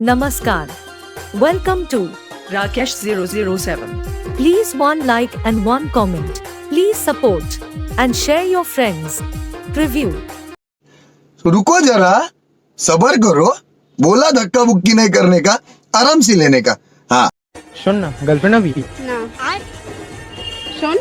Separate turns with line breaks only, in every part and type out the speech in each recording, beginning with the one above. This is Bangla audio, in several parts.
Namaskar. Welcome to
Rakesh 007.
Please one like and one comment. Please support and share your friends. Preview.
रुको जरा, सबर करो। बोला धक्का बुक्की नहीं करने का, आराम से लेने का। हाँ
শোন না গার্লফ্রেন্ড হবি
না শোন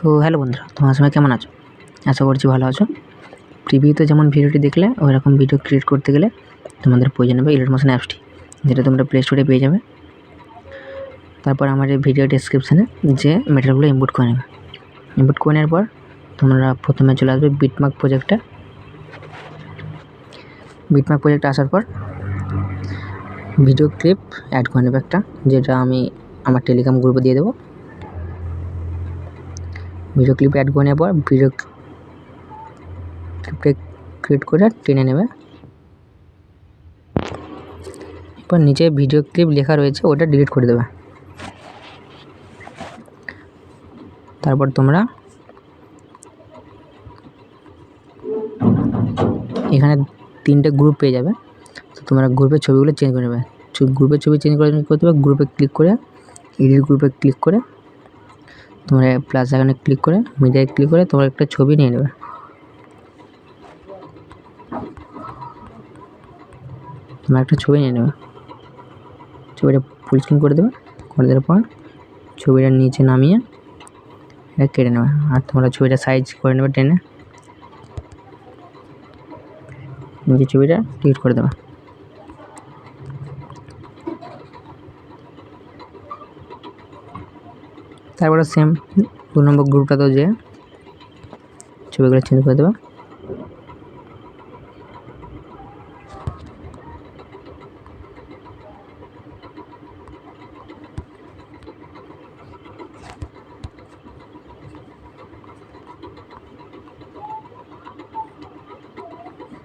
তো হ্যালো বন্ধুরা, তোমার সবাই কেমন আছো? আশা করছি ভালো আছো। প্রিভিউতে যেমন ভিডিওটি দেখলে ওই রকম ভিডিও ক্রিয়েট করতে গেলে তোমাদের প্রয়োজন হবে ইলিট অ্যাপসটি, যেটা তোমরা প্লে স্টোরে পেয়ে যাবে। তারপর আমার এই ভিডিও ডেসক্রিপশানে যে ম্যাটেরিয়ালগুলো ইম্পোর্ট করে নেবে। ইম্পোর্ট করে নেওয়ার পর তোমরা প্রথমে চলে আসবে বিটমার্ক প্রজেক্টে। বিটমার্ক প্রজেক্টে আসার পর ভিডিও ক্লিপ অ্যাড করে নেবে একটা, যেটা আমি আমার টেলিগ্রাম গ্রুপে দিয়ে দেবো। ভিডিও ক্লিপ অ্যাড করে নেওয়ার পর ভিডিও ক্লিপটা ক্রিয়েট করে টেনে নেবে। এরপর নিচে ভিডিও ক্লিপ লেখা রয়েছে, ওটা ডিলিট করে দেবে। তারপর তোমরা এখানে 3টে গ্রুপ পেয়ে যাবে। তো তোমরা গ্রুপের ছবিগুলো চেঞ্জ করে নেবে। গ্রুপের ছবি চেঞ্জ করতে হবে। গ্রুপে ক্লিক করে এডিট গ্রুপে ক্লিক করে তোমরা প্লাস আইকনে ক্লিক করে মিডিয়ায় ক্লিক করে তোমরা একটা ছবি নিয়ে নেবে। তোমরা একটা ছবি নিয়ে নেবে, ছবিটা ফুল স্ক্রিন করে দেবে। করে দেওয়ার পর ছবিটা নিচে নামিয়ে এটা কেটে নেবে। আর তোমরা ছবিটা সাইজ করে নেবে টেনে, নিচে ছবিটা ডিলিট করে দেবে। তারপরে সেম 2 নম্বর গ্রুপটাতেও যে ছবিগুলো চেঞ্জ করে দেবে।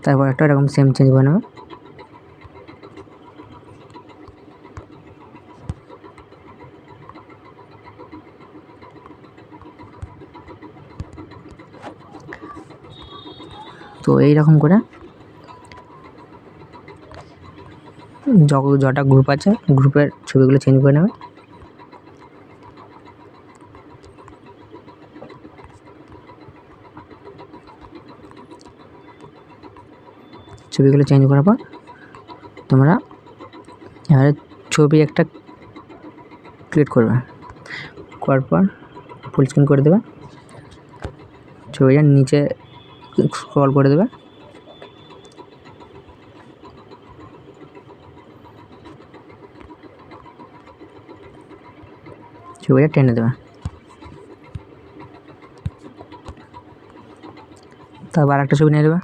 তারপর একটা এরকম সেম চেঞ্জ করে নেবে। তো এইরকম করে যটা গ্রুপ আছে গ্রুপের ছবিগুলো চেঞ্জ করে নেবে। ছবিগুলো চেঞ্জ করার পর তোমরা এবারে ছবি একটা ক্রিয়েট করবে। করার পর ফুল স্ক্রিন করে দেবে, ছবিটার নিচে স্ক্রল করে দেবে। ছবিটা টেনে দেবে। তারপর আরেকটা ছবি নিয়ে দেবে,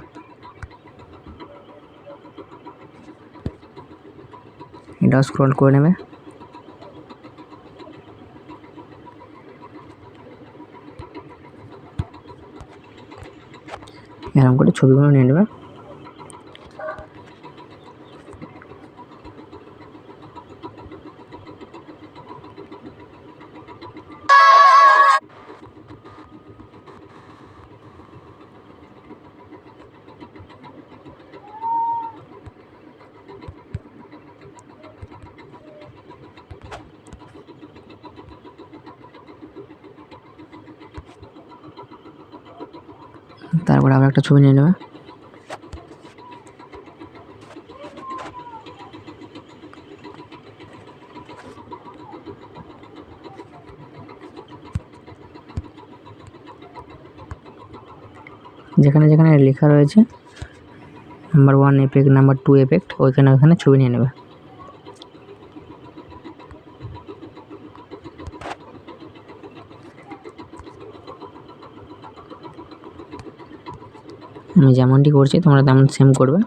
এটাও স্ক্রল করে নেবে। এরকম করে ছবিগুলো নিয়ে নেবে। তারপর আবার একটা ছবি নিয়ে নেবে। যেখানে যেখানে লেখা রয়েছে নাম্বার 1 এফেক্ট, নাম্বার 2 এফেক্ট, ওইখানে ছবি নিয়ে নেবে। আমি যেমনটি করছি তোমরা তেমন সেম করবে।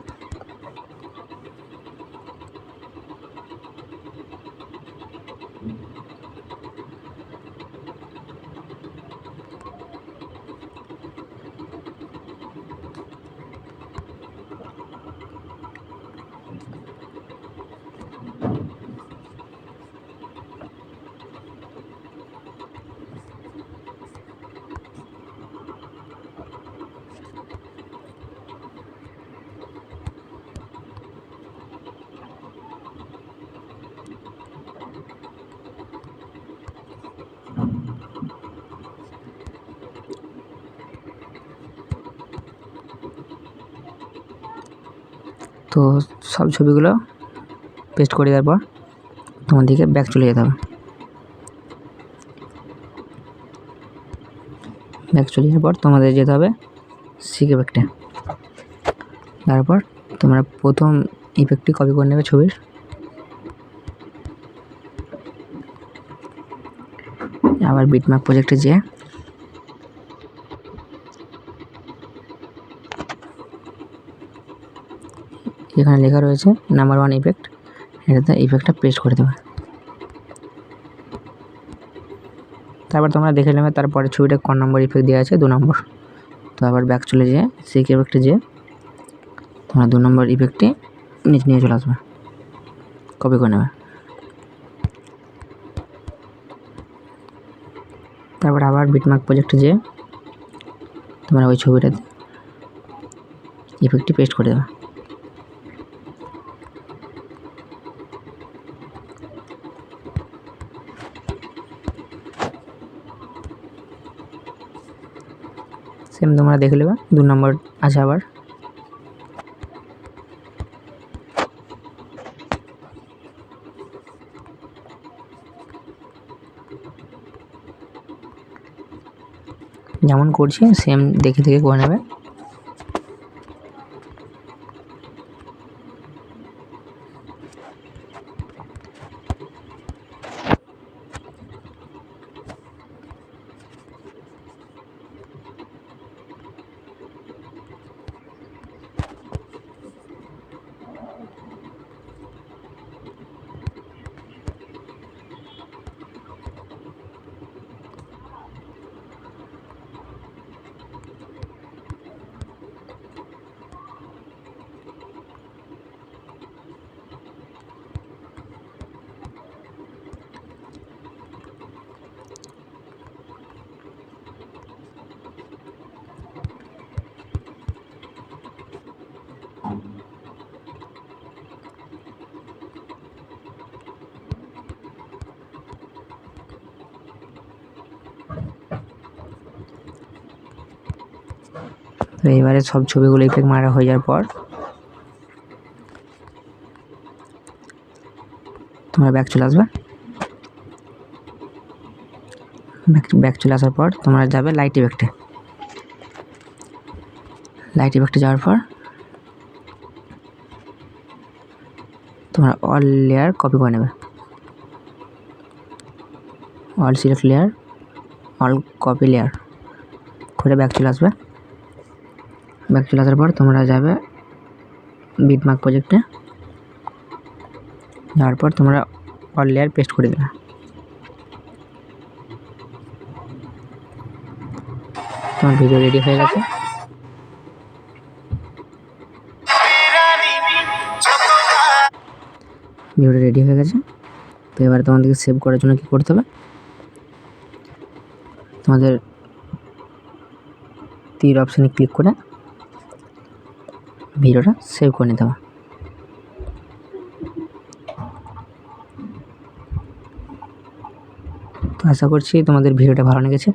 তো সব ছবিগুলো পেস্ট করে দেওয়ার পর তোমাদেরকে ব্যাক চলে যেতে হবে। ব্যাক চলে যাওয়ার পর তোমাদের যেতে হবে সিক ইফেক্টে। তারপর তোমরা প্রথম ইফেক্টটি কপি করে নেবে ছবির। আবার বিটম্যাপ প্রজেক্টে যেয়ে এখানে লেখা রয়েছে নাম্বার 1 ইফেক্ট, এটাতে ইফেক্টটা পেস্ট করে দেবে। তারপর তোমরা দেখে নেবে তারপরে ছবিটা কোন নম্বর ইফেক্ট দেওয়া আছে, 2 নম্বর। তো আবার ব্যাক চলে যেয়ে সিক ইফেক্টে যেয়ে তোমরা 2 নম্বর ইফেক্টটি নিচে নিয়ে চলে আসবে, কপি করে নেবে। তারপর আবার বিটম্যাপ প্রজেক্টে যেয়ে তোমরা ওই ছবিটাতে ইফেক্টটি পেস্ট করে দেবে। সেম তোমরা দেখে নেবে 2 নম্বর আছে আবার। যেমন করছি সেম দেখে দেখে করে নেবে। তো এইবারে সব ছবিগুলো ইফেক্ট মারা হয়ে যাওয়ার পর তোমরা ব্যাক চলে আসবে। ব্যাক চলে আসার পর তোমরা যাবে লাইট ইফেক্টে। লাইট ইফেক্টে যাওয়ার পর তোমরা অল লেয়ার কপি করে নেবে। All select layer, all copy layer করে ব্যাক চলে আসবে। ব্যাক চলে আসার পর তোমরা যাবে বিটম্যাপ প্রজেক্টে। যাওয়ার পর তোমরা অল লেয়ার পেস্ট করে দেবে। তোমার ভিডিও রেডি হয়ে গেছে। ভিডিওটা রেডি হয়ে গেছে। তো এবার তোমাদেরকে সেভ করার জন্য কী করতে হবে, তোমাদের তীর অপশানে ক্লিক করে ভিডিওটা সেভ করে নিতে হবে। তো আশা করছি তোমাদের ভিডিওটা ভালো লেগেছে।